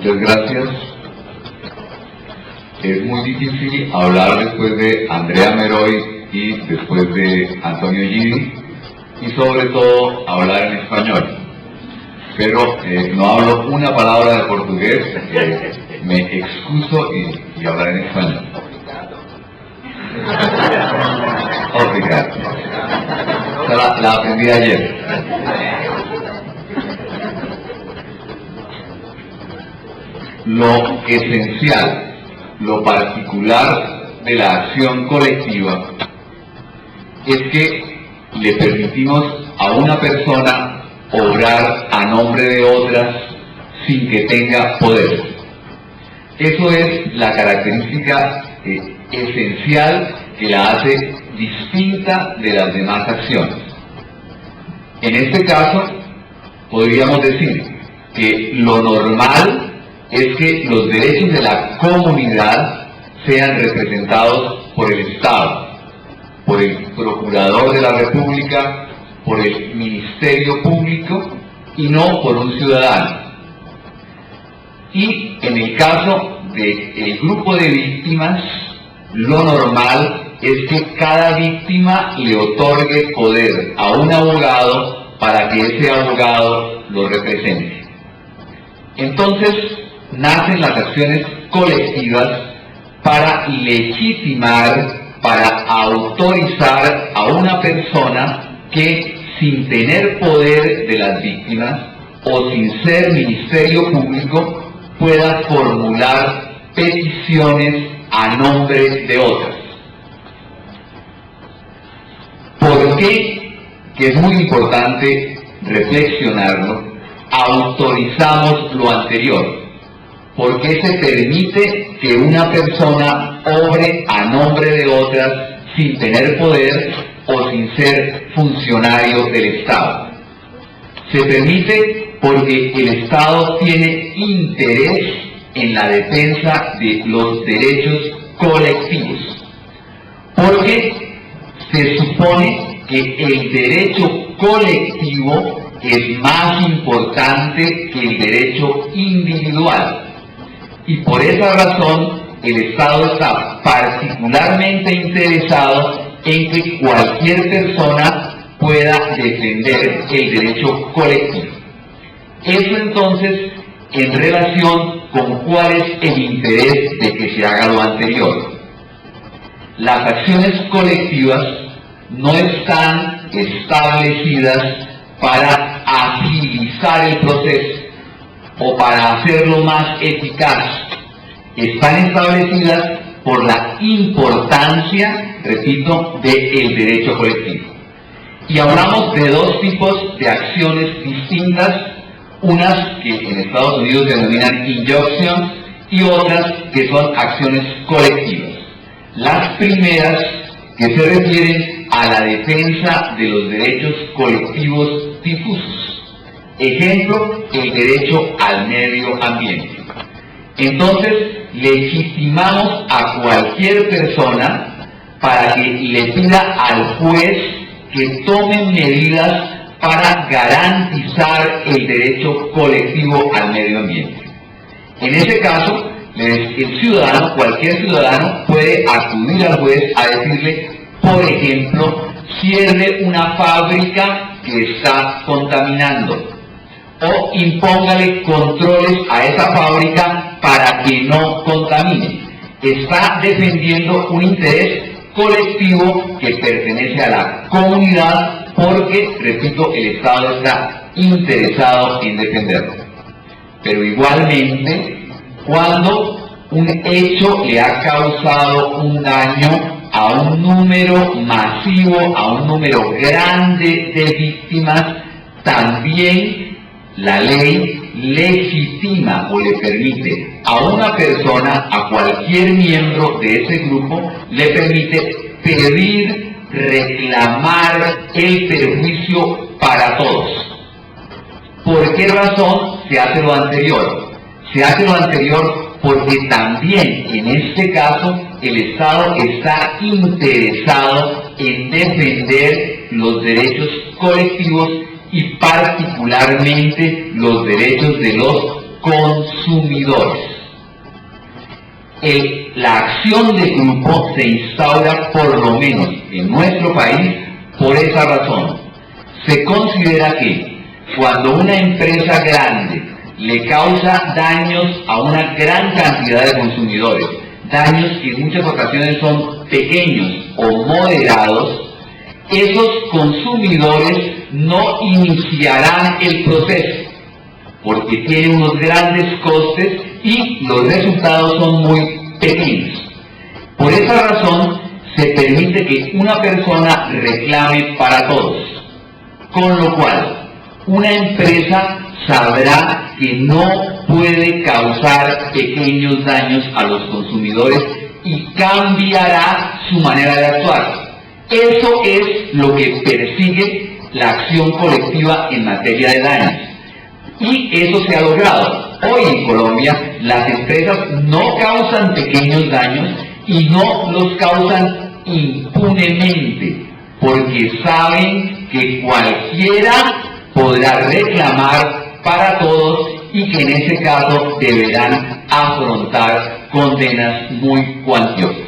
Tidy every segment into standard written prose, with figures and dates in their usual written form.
Muchas gracias. Es muy difícil hablar después de Andrea Meroy y después de Antonio Gili, y sobre todo hablar en español. Pero no hablo una palabra de portugués, me excuso y hablaré en español. Obrigado. La aprendí ayer. Lo esencial, lo particular de la acción colectiva es que le permitimos a una persona obrar a nombre de otras sin que tenga poder. Eso es la característica esencial que la hace distinta de las demás acciones. En este caso, podríamos decir que lo normal es que los derechos de la comunidad sean representados por el Estado, por el Procurador de la República, por el Ministerio Público y no por un ciudadano. Y en el caso del grupo de víctimas, lo normal es que cada víctima le otorgue poder a un abogado para que ese abogado lo represente. Entonces, nacen las acciones colectivas para legitimar, para autorizar a una persona que, sin tener poder de las víctimas o sin ser ministerio público, pueda formular peticiones a nombre de otras. ¿Por qué? Que es muy importante reflexionarlo, autorizamos lo anterior. ¿Por qué se permite que una persona obre a nombre de otras sin tener poder o sin ser funcionario del Estado? Se permite porque el Estado tiene interés en la defensa de los derechos colectivos. Porque se supone que el derecho colectivo es más importante que el derecho individual. Y por esa razón, el Estado está particularmente interesado en que cualquier persona pueda defender el derecho colectivo. Eso entonces, en relación con cuál es el interés de que se haga lo anterior. Las acciones colectivas no están establecidas para agilizar el proceso o para hacerlo más eficaz. Están establecidas por la importancia, repito, del derecho colectivo. Y hablamos de dos tipos de acciones distintas, unas que en Estados Unidos se denominan injunction y otras que son acciones colectivas. Las primeras, que se refieren a la defensa de los derechos colectivos difusos. Ejemplo, el derecho al medio ambiente. Entonces, legitimamos a cualquier persona para que le pida al juez que tome medidas para garantizar el derecho colectivo al medio ambiente. En ese caso, el ciudadano, cualquier ciudadano, puede acudir al juez a decirle, por ejemplo, cierre una fábrica que está contaminando, o impóngale controles a esa fábrica para que no contamine. Está defendiendo un interés colectivo que pertenece a la comunidad porque, repito, el Estado está interesado en defenderlo. Pero igualmente, cuando un hecho le ha causado un daño a un número masivo, a un número grande de víctimas, también la ley legitima o le permite a una persona, a cualquier miembro de ese grupo, le permite pedir, reclamar el perjuicio para todos. ¿Por qué razón se hace lo anterior? Se hace lo anterior porque también en este caso el Estado está interesado en defender los derechos colectivos y particularmente los derechos de los consumidores. La acción de grupo se instaura, por lo menos en nuestro país, por esa razón. Se considera que cuando una empresa grande le causa daños a una gran cantidad de consumidores, daños que en muchas ocasiones son pequeños o moderados, esos consumidores no iniciarán el proceso, porque tienen unos grandes costes y los resultados son muy pequeños. Por esa razón, se permite que una persona reclame para todos, con lo cual una empresa sabrá que no puede causar pequeños daños a los consumidores y cambiará su manera de actuar. Eso es lo que persigue la acción colectiva en materia de daños. Y eso se ha logrado. Hoy en Colombia las empresas no causan pequeños daños y no los causan impunemente, porque saben que cualquiera podrá reclamar para todos y que en ese caso deberán afrontar condenas muy cuantiosas.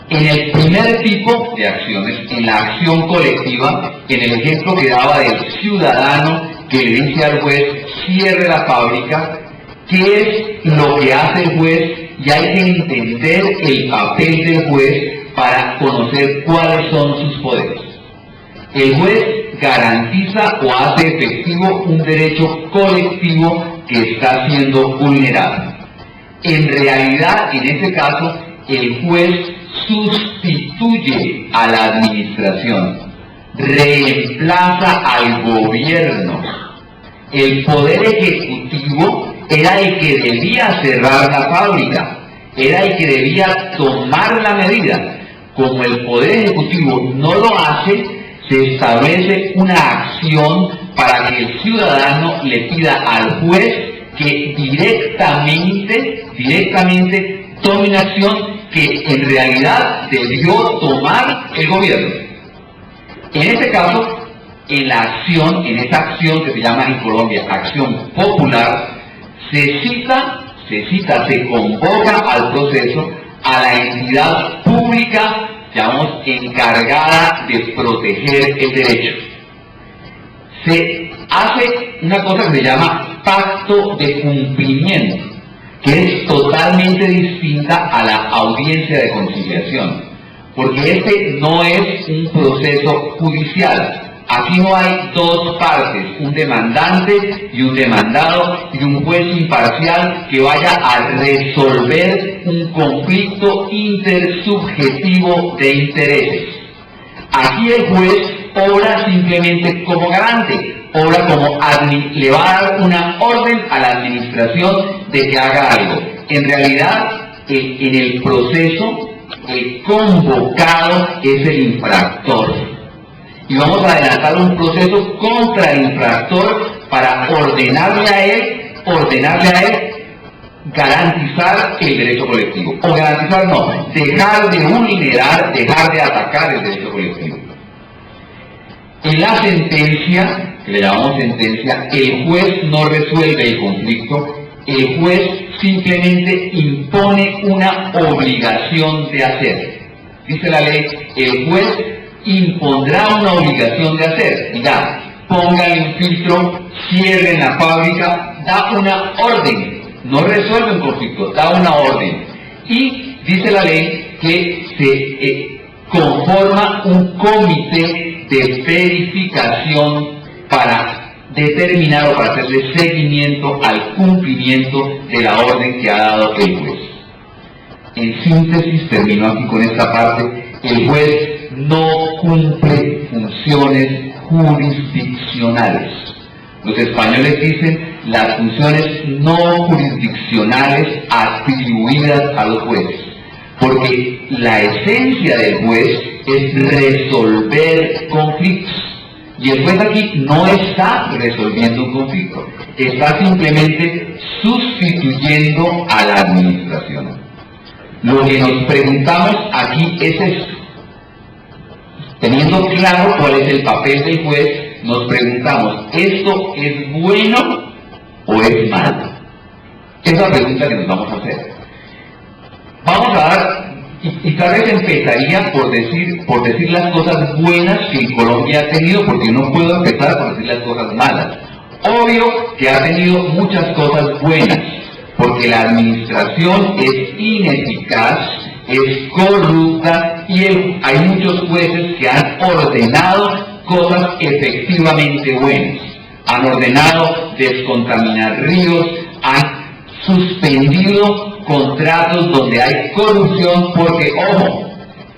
En el primer tipo de acciones, en la acción colectiva, en el ejemplo que daba del ciudadano que le dice al juez cierre la fábrica, ¿qué es lo que hace el juez? Y hay que entender el papel del juez para conocer cuáles son sus poderes. El juez garantiza o hace efectivo un derecho colectivo que está siendo vulnerado. En realidad, en este caso, el juez sustituye a la administración, reemplaza al gobierno. El poder ejecutivo era el que debía cerrar la fábrica, era el que debía tomar la medida. Como el poder ejecutivo no lo hace, se establece una acción para que el ciudadano le pida al juez que directamente tome una acción que en realidad debió tomar el gobierno. En este caso, en esta acción que se llama en Colombia acción popular, se convoca al proceso a la entidad pública, llamamos, encargada de proteger el derecho. Se hace una cosa que se llama pacto de cumplimiento, que es totalmente distinta a la audiencia de conciliación, porque este no es un proceso judicial. Aquí no hay dos partes, un demandante y un demandado y un juez imparcial que vaya a resolver un conflicto intersubjetivo de intereses. Aquí el juez obra simplemente como garante, obra como le va a dar una orden a la administración de que haga algo. En realidad, en el proceso, el convocado es el infractor. Y vamos a adelantar un proceso contra el infractor para ordenarle a él garantizar el derecho colectivo. O garantizar no, dejar de vulnerar, dejar de atacar el derecho colectivo. En la sentencia, que le llamamos sentencia, el juez no resuelve el conflicto, el juez simplemente impone una obligación de hacer. Dice la ley, el juez impondrá una obligación de hacer. Diga, póngale un filtro, cierren la fábrica, da una orden, no resuelve un conflicto, da una orden. Y dice la ley que se conforma un comité de verificación para determinar o para hacerle seguimiento al cumplimiento de la orden que ha dado el juez. En síntesis, termino aquí con esta parte, el juez no cumple funciones jurisdiccionales. Los españoles dicen las funciones no jurisdiccionales atribuidas a los jueces, porque la esencia del juez es resolver conflictos. Y el juez aquí no está resolviendo un conflicto, está simplemente sustituyendo a la administración. Lo que nos preguntamos aquí es esto. Teniendo claro cuál es el papel del juez, nos preguntamos, ¿esto es bueno o es malo? Esa es la pregunta que nos vamos a hacer. Vamos a dar, y tal vez empezaría por decir las cosas buenas que en Colombia ha tenido, porque no puedo empezar por decir las cosas malas. Obvio que ha tenido muchas cosas buenas, porque la administración es ineficaz, es corrupta, y hay muchos jueces que han ordenado cosas efectivamente buenas. Han ordenado descontaminar ríos, han suspendido contratos donde hay corrupción, porque, ojo,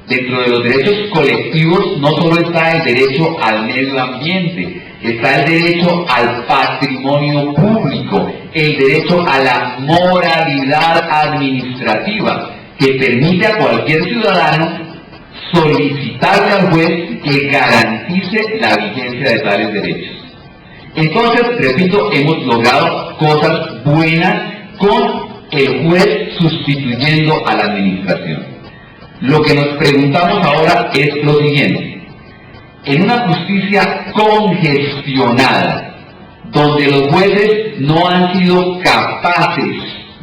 dentro de los derechos colectivos no solo está el derecho al medio ambiente, está el derecho al patrimonio público, el derecho a la moralidad administrativa, que permite a cualquier ciudadano solicitarle al juez que garantice la vigencia de tales derechos. Entonces, repito, hemos logrado cosas buenas con el juez sustituyendo a la administración. Lo que nos preguntamos ahora es lo siguiente: en una justicia congestionada, donde los jueces no han sido capaces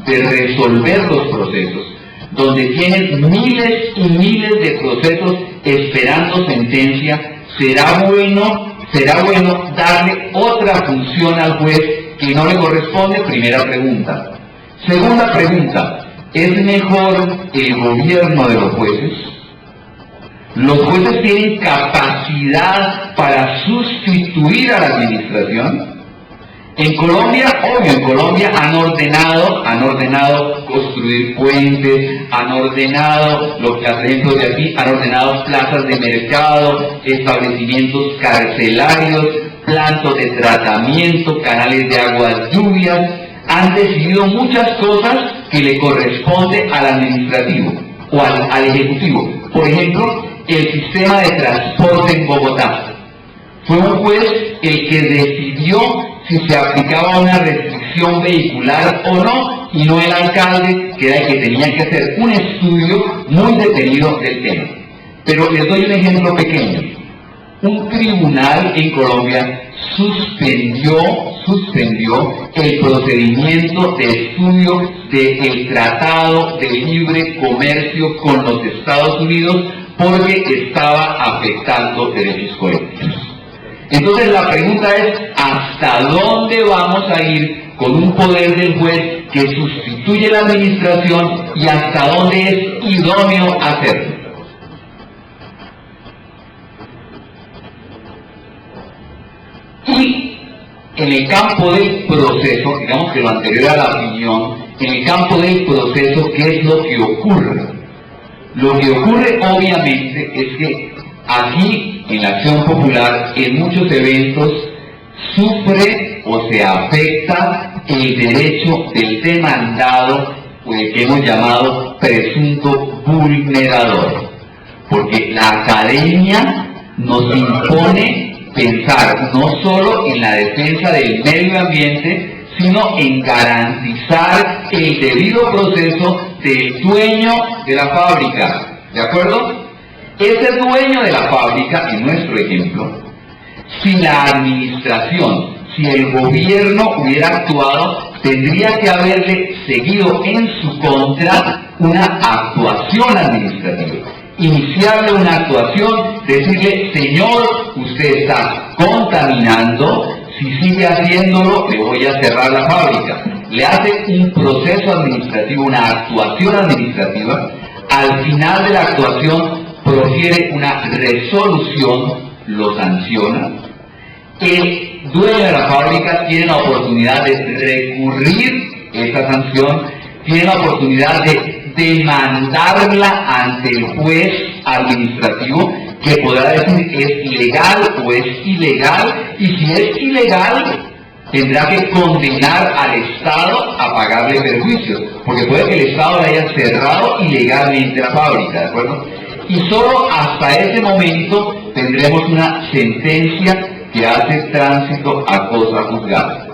de resolver los procesos, donde tienen miles y miles de procesos esperando sentencia, será bueno darle otra función al juez que no le corresponde. Primera pregunta. Segunda pregunta, ¿es mejor el gobierno de los jueces? ¿Los jueces tienen capacidad para sustituir a la administración? En Colombia, obvio, en Colombia han ordenado construir puentes, han ordenado, los ejemplos de aquí, han ordenado plazas de mercado, establecimientos carcelarios, plantas de tratamiento, canales de aguas lluvias. Han decidido muchas cosas que le corresponde al administrativo o al ejecutivo. Por ejemplo, el sistema de transporte en Bogotá. Fue un juez el que decidió si se aplicaba una restricción vehicular o no, y no el alcalde, que era el que tenía que hacer un estudio muy detenido del tema. Pero les doy un ejemplo pequeño. Un tribunal en Colombia suspendió el procedimiento de estudio del Tratado de Libre Comercio con los Estados Unidos porque estaba afectando derechos colectivos. Entonces la pregunta es, ¿hasta dónde vamos a ir con un poder del juez que sustituye la administración y hasta dónde es idóneo hacerlo? Y en el campo del proceso, digamos que lo anterior a la opinión, en el campo del proceso, ¿qué es lo que ocurre? Lo que ocurre obviamente es que aquí en la acción popular, en muchos eventos, sufre o se afecta el derecho del demandado, o el que hemos llamado presunto vulnerador, porque la academia nos impone pensar no solo en la defensa del medio ambiente, sino en garantizar el debido proceso del dueño de la fábrica. ¿De acuerdo? Ese dueño de la fábrica, en nuestro ejemplo, si la administración, si el gobierno hubiera actuado, tendría que haberle seguido en su contra una actuación administrativa. Iniciarle una actuación, decirle, señor, usted está contaminando, si sigue haciéndolo, le voy a cerrar la fábrica. Le hace un proceso administrativo, una actuación administrativa. Al final de la actuación, profiere una resolución, lo sanciona. El dueño de la fábrica tiene la oportunidad de recurrir esa sanción, tiene la oportunidad de demandarla ante el juez administrativo, que podrá decir es legal o es ilegal, y si es ilegal tendrá que condenar al Estado a pagarle perjuicios, porque puede que el Estado le haya cerrado ilegalmente la fábrica, ¿de acuerdo? Y solo hasta ese momento tendremos una sentencia que hace tránsito a cosa juzgada.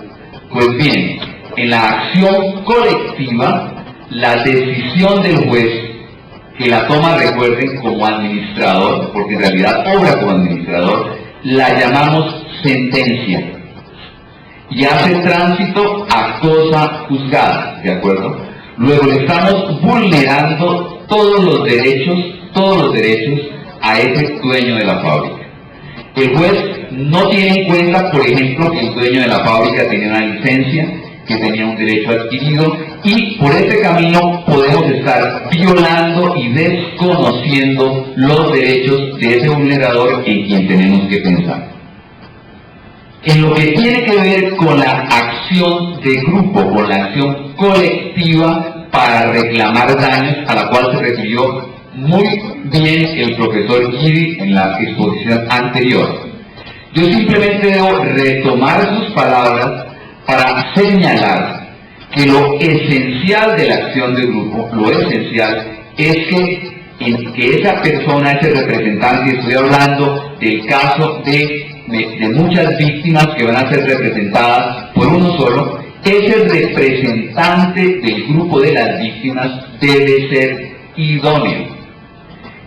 Pues bien, en la acción colectiva, la decisión del juez, que la toma, recuerden, como administrador, porque en realidad obra como administrador, la llamamos sentencia y hace tránsito a cosa juzgada, ¿de acuerdo? Luego le estamos vulnerando todos los derechos a ese dueño de la fábrica. El juez no tiene en cuenta, por ejemplo, que el dueño de la fábrica tenía una licencia, que tenía un derecho adquirido, y por este camino podemos estar violando y desconociendo los derechos de ese vulnerador en quien tenemos que pensar. En lo que tiene que ver con la acción de grupo, con la acción colectiva para reclamar daños, a la cual se refirió muy bien el profesor Giri en la exposición anterior. Yo simplemente debo retomar sus palabras para señalar que lo esencial de la acción de grupo, lo esencial es que esa persona, ese representante, estoy hablando del caso de muchas víctimas que van a ser representadas por uno solo, ese representante del grupo de las víctimas debe ser idóneo.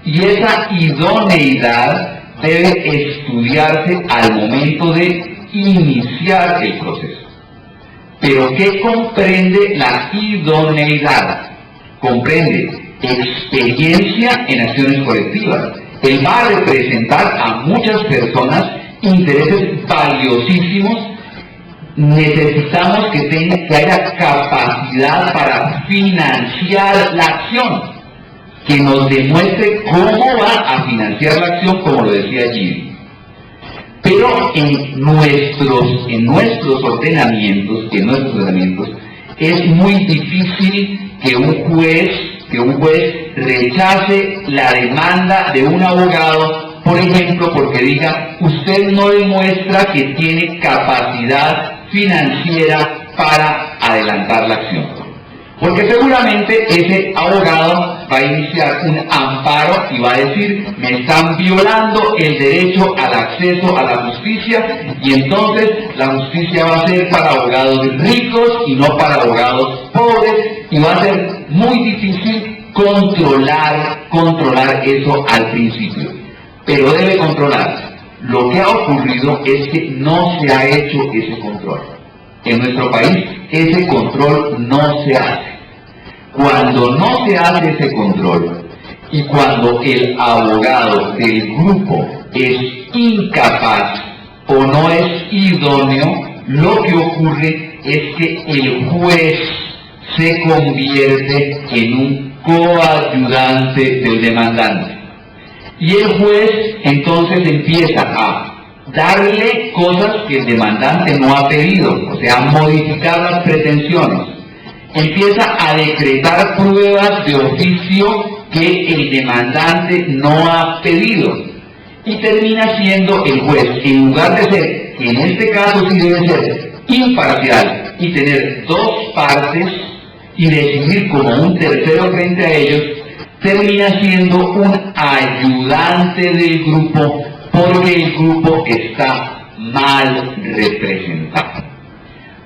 Y esa idoneidad debe estudiarse al momento de iniciar el proceso. Pero ¿qué comprende la idoneidad? Comprende experiencia en acciones colectivas. Él va a representar a muchas personas, intereses valiosísimos. Necesitamos que haya capacidad para financiar la acción, que nos demuestre cómo va a financiar la acción, como lo decía Giri. Pero en nuestros ordenamientos, es muy difícil que un juez rechace la demanda de un abogado, por ejemplo, porque diga, usted no demuestra que tiene capacidad financiera para adelantar la acción. Porque seguramente ese abogado va a iniciar un amparo y va a decir, me están violando el derecho al acceso a la justicia, y entonces la justicia va a ser para abogados ricos y no para abogados pobres, y va a ser muy difícil controlar eso al principio. Pero debe controlar. Lo que ha ocurrido es que no se ha hecho ese control. En nuestro país ese control no se hace. Cuando no se hace ese control y cuando el abogado del grupo es incapaz o no es idóneo, lo que ocurre es que el juez se convierte en un coayudante del demandante. Y el juez entonces empieza a darle cosas que el demandante no ha pedido, o sea, modificar las pretensiones. Empieza a decretar pruebas de oficio que el demandante no ha pedido. Y termina siendo el juez, en lugar de ser, en este caso sí debe ser imparcial y tener dos partes y decidir como un tercero frente a ellos, termina siendo un ayudante del grupo, porque el grupo está mal representado.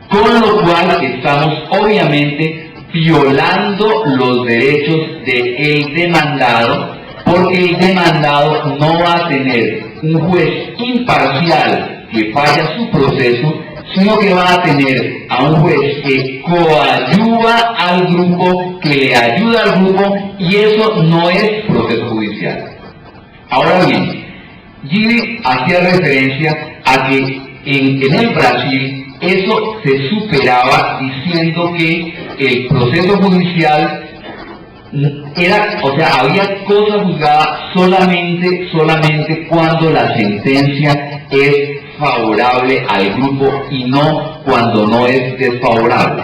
Con lo cual estamos obviamente violando los derechos del demandado, porque el demandado no va a tener un juez imparcial que falla su proceso, sino que va a tener a un juez que coadyuva al grupo, que le ayuda al grupo, y eso no es proceso judicial. Ahora bien, Giri hacía referencia a que en el Brasil eso se superaba diciendo que el proceso judicial había cosa juzgada solamente cuando la sentencia es favorable al grupo y no cuando no es desfavorable.